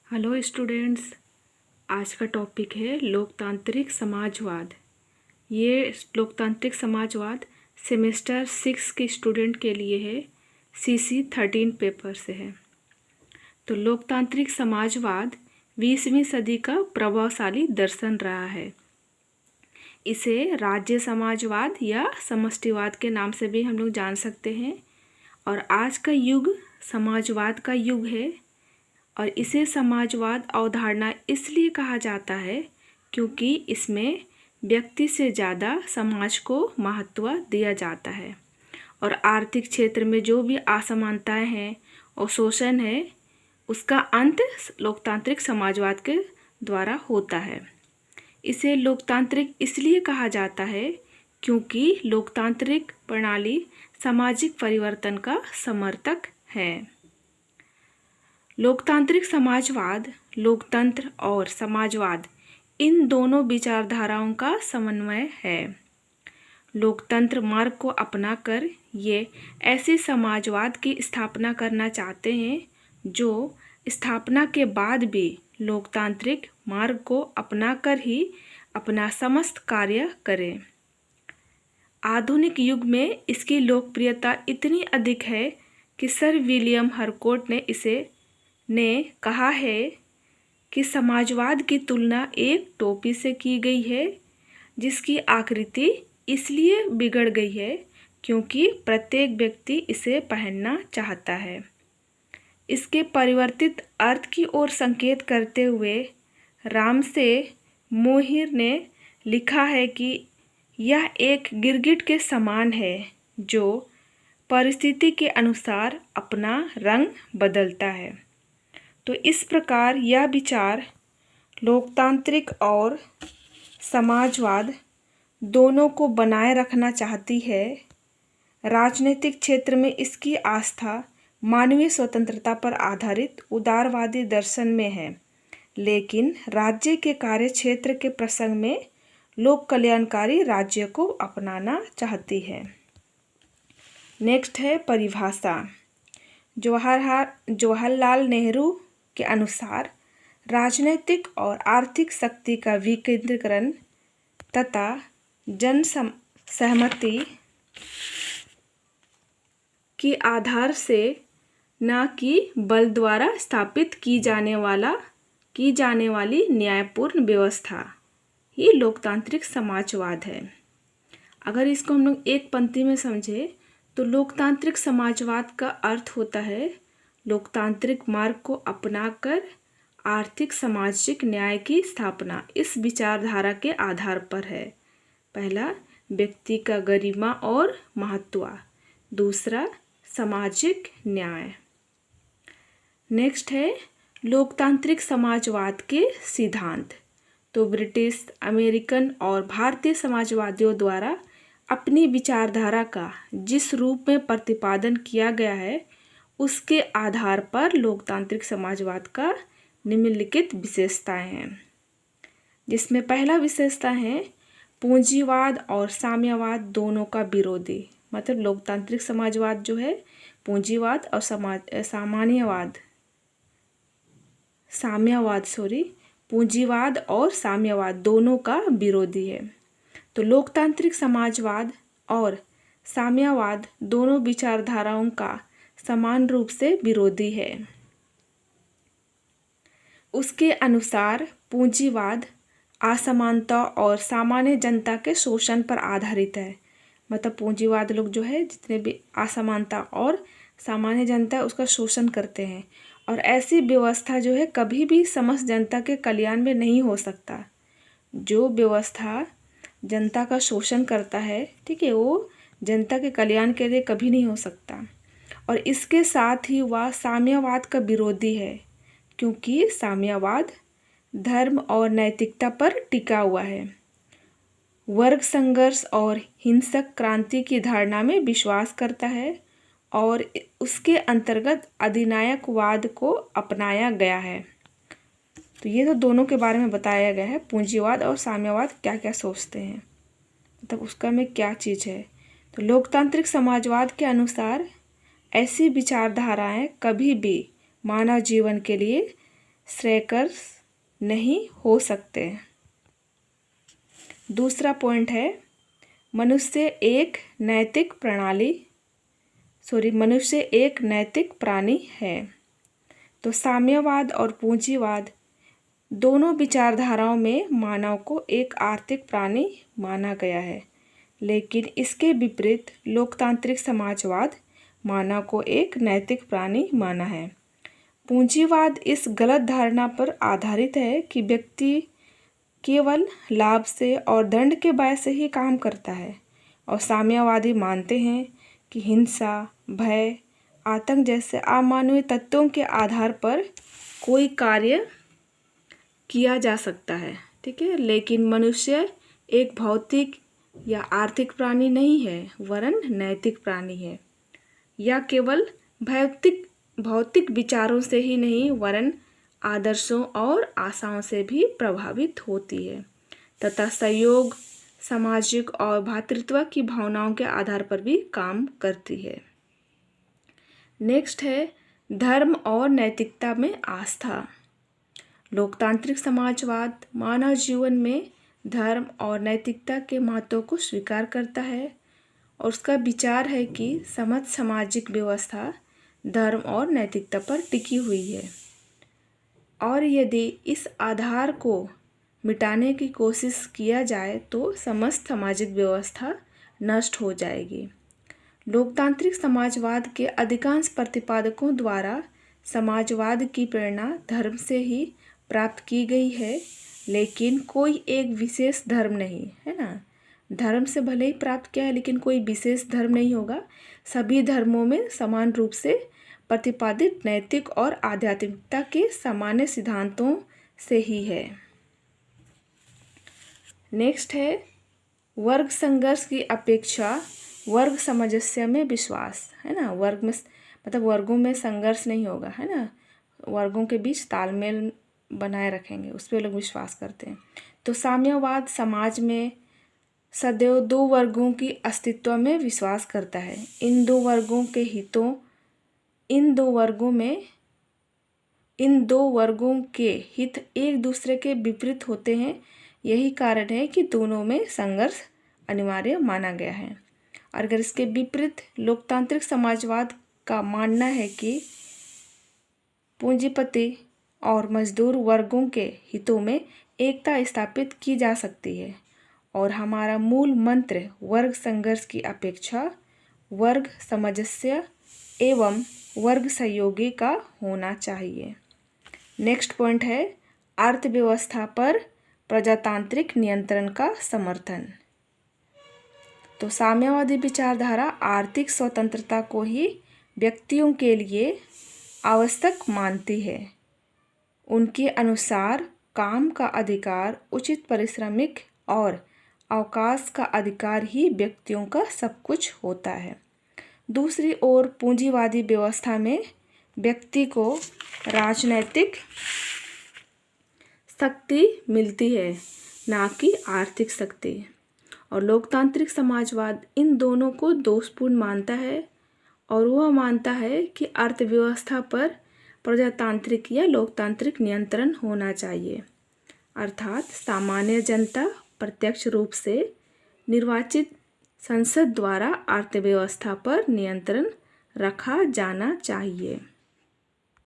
Hello students. आज का topic है लोकतांत्रिक समाजवाद। ये लोकतांत्रिक समाजवाद सेमेस्टर 6 के स्टूडेंट के लिए है। CC 13 पेपर से है। तो लोकतांत्रिक समाजवाद 20वीं सदी का प्रभावशाली दर्शन रहा है। इसे राज्य समाजवाद या समष्टिवाद के नाम से भी हम लोग जान सकते हैं। और आज का युग समाजवाद का युग है। और इसे समाजवाद अवधारणा इसलिए कहा जाता है क्योंकि इसमें व्यक्ति से ज़्यादा समाज को महत्व दिया जाता है और आर्थिक क्षेत्र में जो भी असमानताएं हैं और शोषण है उसका अंत लोकतांत्रिक समाजवाद के द्वारा होता है। इसे लोकतांत्रिक इसलिए कहा जाता है क्योंकि लोकतांत्रिक प्रणाली सामाजिक परिवर्तन का समर्थक है। लोकतांत्रिक समाजवाद लोकतंत्र और समाजवाद इन दोनों विचारधाराओं का समन्वय है। लोकतंत्र मार्ग को अपनाकर ये ऐसे समाजवाद की स्थापना करना चाहते हैं जो स्थापना के बाद भी लोकतांत्रिक मार्ग को अपनाकर ही अपना समस्त कार्य करें। आधुनिक युग में इसकी लोकप्रियता इतनी अधिक है कि सर विलियम हरकोर्ट ने कहा है कि समाजवाद की तुलना एक टोपी से की गई है जिसकी आकृति इसलिए बिगड़ गई है क्योंकि प्रत्येक व्यक्ति इसे पहनना चाहता है। इसके परिवर्तित अर्थ की ओर संकेत करते हुए रामसे मोहिर ने लिखा है कि यह एक गिरगिट के समान है जो परिस्थिति के अनुसार अपना रंग बदलता है। तो इस प्रकार यह विचार लोकतांत्रिक और समाजवाद दोनों को बनाए रखना चाहती है। राजनीतिक क्षेत्र में इसकी आस्था मानवीय स्वतंत्रता पर आधारित उदारवादी दर्शन में है, लेकिन राज्य के कार्य क्षेत्र के प्रसंग में लोक कल्याणकारी राज्य को अपनाना चाहती है। नेक्स्ट है परिभाषा। जवाहरलाल नेहरू के अनुसार राजनीतिक और आर्थिक शक्ति का विकेंद्रीकरण तथा जन सहमति के आधार से न कि बल द्वारा स्थापित की जाने वाली न्यायपूर्ण व्यवस्था ही लोकतांत्रिक समाजवाद है। अगर इसको हम लोग एक पंक्ति में समझे तो लोकतांत्रिक समाजवाद का अर्थ होता है लोकतांत्रिक मार्ग को अपनाकर आर्थिक सामाजिक न्याय की स्थापना इस विचारधारा के आधार पर है। पहला, व्यक्ति का गरिमा और महत्व। दूसरा, सामाजिक न्याय। नेक्स्ट है लोकतांत्रिक समाजवाद के सिद्धांत। तो ब्रिटिश, अमेरिकन और भारतीय समाजवादियों द्वारा अपनी विचारधारा का जिस रूप में प्रतिपादन किया गया है उसके आधार पर लोकतांत्रिक समाजवाद का निम्नलिखित विशेषताएं हैं, जिसमें पहला विशेषता है पूंजीवाद और साम्यवाद दोनों का विरोधी। मतलब लोकतांत्रिक समाजवाद जो है पूंजीवाद और पूंजीवाद और साम्यवाद दोनों का विरोधी है। तो लोकतांत्रिक समाजवाद और साम्यवाद दोनों विचारधाराओं का समान रूप से विरोधी है। उसके अनुसार पूंजीवाद असमानता और सामान्य जनता के शोषण पर आधारित है। मतलब पूंजीवाद लोग जो है जितने भी असमानता और सामान्य जनता उसका शोषण करते हैं और ऐसी व्यवस्था जो है कभी भी समस्त जनता के कल्याण में नहीं हो सकता। जो व्यवस्था जनता का शोषण करता है, ठीक है, वो जनता के कल्याण के लिए कभी नहीं हो सकता। और इसके साथ ही वह साम्यवाद का विरोधी है क्योंकि साम्यवाद धर्म और नैतिकता पर टिका हुआ है, वर्ग संघर्ष और हिंसक क्रांति की धारणा में विश्वास करता है और उसके अंतर्गत अधिनायकवाद को अपनाया गया है। तो ये तो दोनों के बारे में बताया गया है, पूंजीवाद और साम्यवाद क्या क्या सोचते हैं, मतलब उसका में क्या चीज़ है। तो लोकतांत्रिक समाजवाद के अनुसार ऐसी विचारधाराएं कभी भी मानव जीवन के लिए श्रेयस्कर नहीं हो सकते। दूसरा पॉइंट है मनुष्य एक नैतिक प्राणी है। तो साम्यवाद और पूंजीवाद दोनों विचारधाराओं में मानव को एक आर्थिक प्राणी माना गया है, लेकिन इसके विपरीत लोकतांत्रिक समाजवाद मानव को एक नैतिक प्राणी माना है। पूंजीवाद इस गलत धारणा पर आधारित है कि व्यक्ति केवल लाभ से और दंड के भय से ही काम करता है, और साम्यवादी मानते हैं कि हिंसा, भय, आतंक जैसे अमानवीय तत्वों के आधार पर कोई कार्य किया जा सकता है। ठीक है, लेकिन मनुष्य एक भौतिक या आर्थिक प्राणी नहीं है, वरन नैतिक प्राणी है। यह केवल भौतिक विचारों से ही नहीं, वरन आदर्शों और आशाओं से भी प्रभावित होती है तथा सहयोग, सामाजिक और भ्रातृत्व की भावनाओं के आधार पर भी काम करती है। नेक्स्ट है धर्म और नैतिकता में आस्था। लोकतांत्रिक समाजवाद मानव जीवन में धर्म और नैतिकता के महत्व को स्वीकार करता है, और उसका विचार है कि समस्त सामाजिक व्यवस्था धर्म और नैतिकता पर टिकी हुई है, और यदि इस आधार को मिटाने की कोशिश किया जाए तो समस्त सामाजिक व्यवस्था नष्ट हो जाएगी। लोकतांत्रिक समाजवाद के अधिकांश प्रतिपादकों द्वारा समाजवाद की प्रेरणा धर्म से ही प्राप्त की गई है, लेकिन कोई एक विशेष धर्म नहीं है ना। धर्म से भले ही प्राप्त किया है, लेकिन कोई विशेष धर्म नहीं होगा। सभी धर्मों में समान रूप से प्रतिपादित नैतिक और आध्यात्मिकता के सामान्य सिद्धांतों से ही है। नेक्स्ट है वर्ग संघर्ष की अपेक्षा वर्ग सामंजस्य में विश्वास, है ना। वर्ग में मतलब वर्गों में संघर्ष नहीं होगा, है ना। वर्गों के बीच तालमेल बनाए रखेंगे, उस पर लोग विश्वास करते हैं। तो साम्यवाद समाज में सदैव दो वर्गों की अस्तित्व में विश्वास करता है। इन दो वर्गों के हित एक दूसरे के विपरीत होते हैं। यही कारण है कि दोनों में संघर्ष अनिवार्य माना गया है। और अगर इसके विपरीत लोकतांत्रिक समाजवाद का मानना है कि पूंजीपति और मजदूर वर्गों के हितों में एकता स्थापित की जा सकती है, और हमारा मूल मंत्र वर्ग संघर्ष की अपेक्षा वर्ग सामंजस्य एवं वर्ग सहयोगी का होना चाहिए। नेक्स्ट पॉइंट है अर्थव्यवस्था पर प्रजातांत्रिक नियंत्रण का समर्थन। तो साम्यवादी विचारधारा आर्थिक स्वतंत्रता को ही व्यक्तियों के लिए आवश्यक मानती है। उनके अनुसार काम का अधिकार, उचित पारिश्रमिक और अवकाश का अधिकार ही व्यक्तियों का सब कुछ होता है। दूसरी ओर पूंजीवादी व्यवस्था में व्यक्ति को राजनैतिक शक्ति मिलती है, ना कि आर्थिक शक्ति। और लोकतांत्रिक समाजवाद इन दोनों को दोषपूर्ण मानता है, और वह मानता है कि अर्थव्यवस्था पर प्रजातांत्रिक या लोकतांत्रिक नियंत्रण होना चाहिए, अर्थात सामान्य जनता प्रत्यक्ष रूप से निर्वाचित संसद द्वारा अर्थव्यवस्था पर नियंत्रण रखा जाना चाहिए।